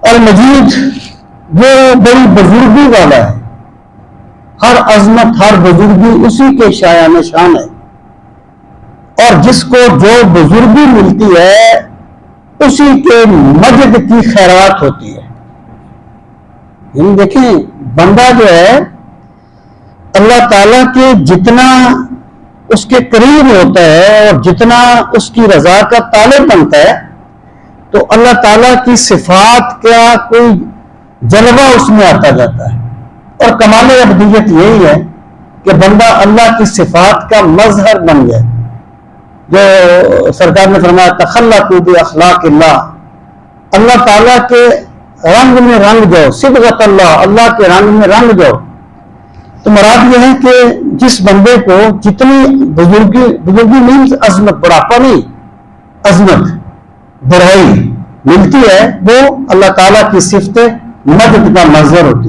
المجید وہ بڑی بزرگی والا ہے، ہر عظمت ہر بزرگی اسی کے شایان شان ہے، اور جس کو جو بزرگی ملتی ہے اسی کے مجد کی خیرات ہوتی ہے۔ یعنی دیکھیں بندہ جو ہے اللہ تعالیٰ کے جتنا اس کے قریب ہوتا ہے اور جتنا اس کی رضا کا طالب بنتا ہے تو اللہ تعالیٰ کی صفات کا کوئی جلوہ اس میں آتا جاتا ہے، اور کمال عبدیت یہی ہے کہ بندہ اللہ کی صفات کا مظہر بن جائے۔ جو سرکار نے فرمایا تخلقوا باخلاق اللہ، اللہ تعالیٰ کے رنگ میں رنگ جاؤ، صبغت اللہ، اللہ کے رنگ میں رنگ جاؤ۔ تو مراد یہ ہے کہ جس بندے کو جتنی بزرگی مینز عظمت، بڑھاپا نہیں، عظمت بڑائی ملتی ہے وہ اللہ تعالیٰ کی صفت مجد کا مظہر ہوتی ہے۔